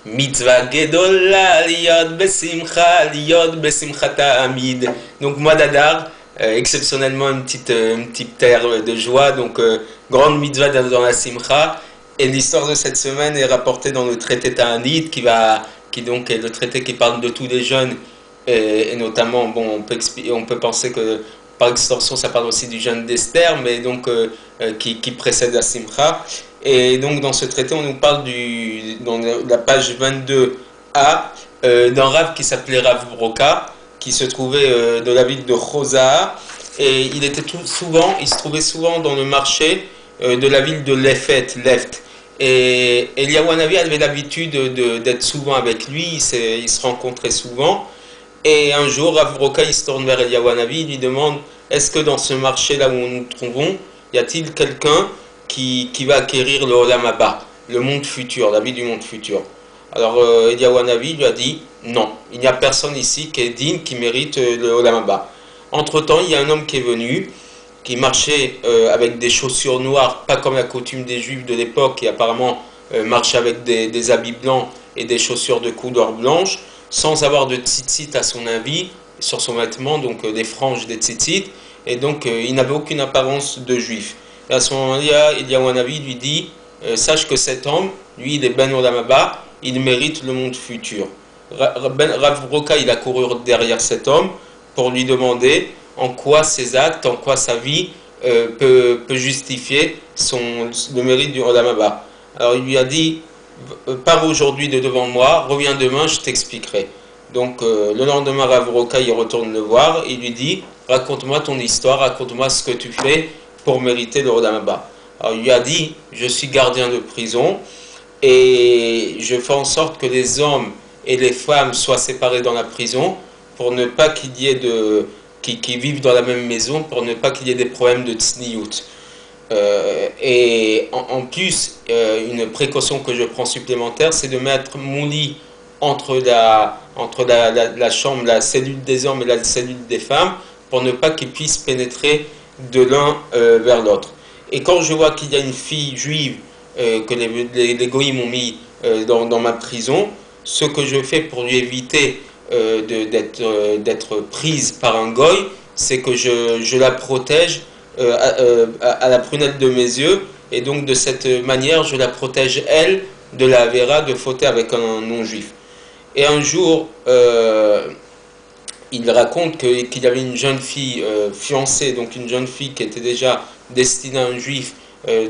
Mitzvah gedola liyot besimcha ta'amid. Donc mois d'Adar, exceptionnellement une petite ère de joie, donc grande mitzvah dans la simcha. Et l'histoire de cette semaine est rapportée dans le traité Ta'anit, qui donc est le traité qui parle de tous les jeunes, et notamment, bon, on peut penser que par extension ça parle aussi du jeûne d'Esther, mais donc qui précède la simcha. Et donc dans ce traité, on nous parle dans la page 22a d'un Rav qui s'appelait Rav Broca, qui se trouvait de la ville de Chosa, et il se trouvait souvent dans le marché de la ville de Left. Et Eliyahu Hanavi avait l'habitude d'être souvent avec lui, il se rencontrait souvent. Et un jour, Rav Broca il se tourne vers Eliyahu Hanavi, il lui demande: est-ce que dans ce marché là où nous nous trouvons, y a-t-il quelqu'un qui va acquérir le Olam Haba, le monde futur, la vie du monde futur? Alors Eliyahu Hanavi lui a dit: non, il n'y a personne ici qui est digne, qui mérite le Olam Haba. Entre-temps, il y a un homme qui est venu, qui marchait avec des chaussures noires, pas comme la coutume des Juifs de l'époque, qui apparemment marchait avec des habits blancs et des chaussures de couleur blanche, sans avoir de tzitzit à son avis, sur son vêtement, donc des franges, des tzitzit, et donc il n'avait aucune apparence de Juif. Et à ce moment-là, Eliyahu Hanavi lui dit: sache que cet homme, lui, il est Ben Olam Haba, il mérite le monde futur. Rav Broca, il a couru derrière cet homme pour lui demander en quoi ses actes, en quoi sa vie peut justifier le mérite du Olam Haba. Alors il lui a dit: pars aujourd'hui de devant moi, reviens demain, je t'expliquerai. Donc le lendemain, Rav Broca, il retourne le voir, il lui dit: raconte-moi ton histoire, raconte-moi ce que tu fais pour mériter le Olam Haba. Alors il lui a dit: je suis gardien de prison et je fais en sorte que les hommes et les femmes soient séparés dans la prison pour ne pas qu'il y ait qui vivent dans la même maison, pour ne pas qu'il y ait des problèmes de tsniout. Et en plus, une précaution que je prends supplémentaire, c'est de mettre mon lit entre la chambre, la cellule des hommes et la cellule des femmes, pour ne pas qu'ils puissent pénétrer de l'un vers l'autre. Et quand je vois qu'il y a une fille juive que les goïms ont mis dans ma prison, ce que je fais pour lui éviter d'être prise par un goy, c'est que je la protège à la prunelle de mes yeux, et donc de cette manière je la protège elle de la Avera de fauter avec un non-juif. Et un jour il raconte qu'il y avait une jeune fille fiancée, donc une jeune fille qui était déjà destinée à un juif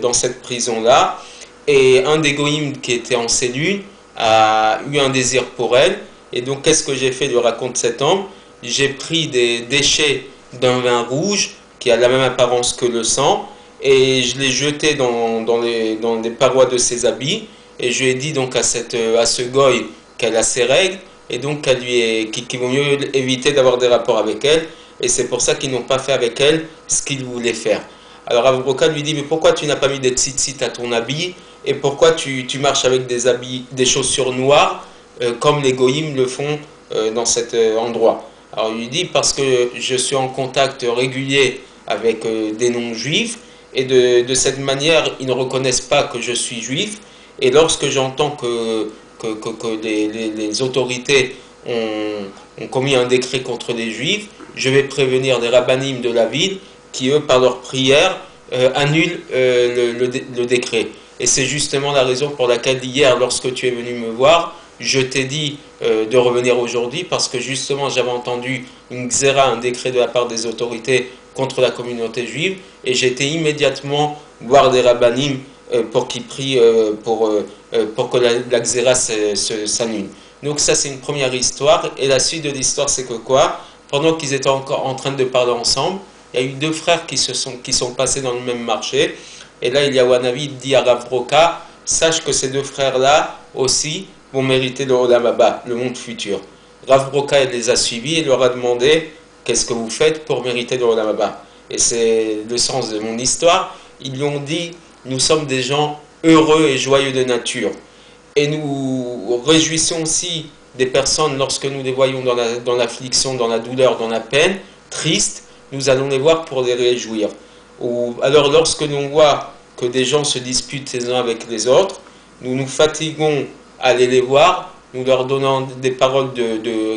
dans cette prison-là, et un des goïms qui était en cellule a eu un désir pour elle. Et donc qu'est-ce que j'ai fait, lui raconte cet homme: j'ai pris des déchets d'un vin rouge qui a la même apparence que le sang, et je l'ai jeté dans les parois de ses habits, et je lui ai dit donc à ce goy qu'elle a ses règles, et donc qu'il vaut mieux éviter d'avoir des rapports avec elle, et c'est pour ça qu'ils n'ont pas fait avec elle ce qu'ils voulaient faire. Alors Rav Broca lui dit: mais pourquoi tu n'as pas mis des tzitzit à ton habit, et pourquoi tu marches avec des chaussures noires comme les goïms le font dans cet endroit? Alors il lui dit: parce que je suis en contact régulier avec des non-juifs, et de cette manière ils ne reconnaissent pas que je suis juif, et lorsque j'entends que les autorités ont commis un décret contre les juifs, je vais prévenir les rabbinim de la ville qui, eux, par leur prière, annulent le décret. Et c'est justement la raison pour laquelle hier, lorsque tu es venu me voir, je t'ai dit de revenir aujourd'hui, parce que justement j'avais entendu une xéra, un décret de la part des autorités contre la communauté juive, et j'ai été immédiatement voir des rabbinim pour qu'ils prient pour que la xéra s'annule. Donc ça, c'est une première histoire, et la suite de l'histoire, c'est que quoi? Pendant qu'ils étaient encore en train de parler ensemble, il y a eu deux frères qui sont passés dans le même marché, et là Eliyahu Hanavi dit à Rav Broca: sache que ces deux frères-là aussi vont mériter le Olam Haba, le monde futur. Rav Broca les a suivis et leur a demandé: qu'est-ce que vous faites pour mériter le Olam Haba? Et c'est le sens de mon histoire. Ils lui ont dit: nous sommes des gens heureux et joyeux de nature, et nous réjouissons aussi des personnes lorsque nous les voyons dans l'affliction, dans la douleur, dans la peine, tristes, nous allons les voir pour les réjouir. Ou alors lorsque l'on voit que des gens se disputent les uns avec les autres, nous nous fatiguons aller les voir, nous leur donnant des paroles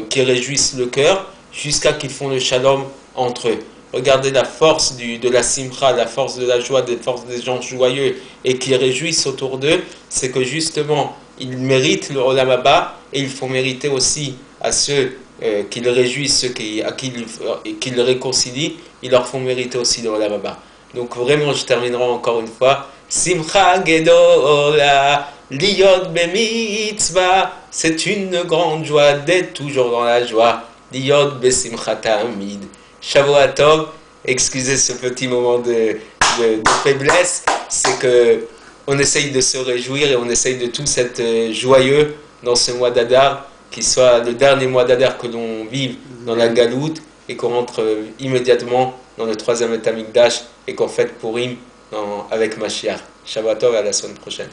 qui réjouissent le cœur, jusqu'à qu'ils font le shalom entre eux. Regardez la force de la simcha, la force de la joie, la force des gens joyeux et qui réjouissent autour d'eux, c'est que justement, ils méritent le Olam Haba et ils font mériter aussi à ceux qui le réjouissent, ceux à qui le réconcilient, ils leur font mériter aussi le Olam Haba. Donc vraiment, je terminerai encore une fois. Simcha Gedola, Liot Bemitzvah, c'est une grande joie d'être toujours dans la joie. Liot Besimcha Tamid. Shavua Tov, excusez ce petit moment de faiblesse, c'est que on essaye de se réjouir et on essaye de tous être joyeux dans ce mois d'Adar, qui soit le dernier mois d'Adar que l'on vive dans la Galoute et qu'on rentre immédiatement dans le troisième Beth Amikdash et qu'on fête Purim avec Mashiach. Shavua Tov, à la semaine prochaine.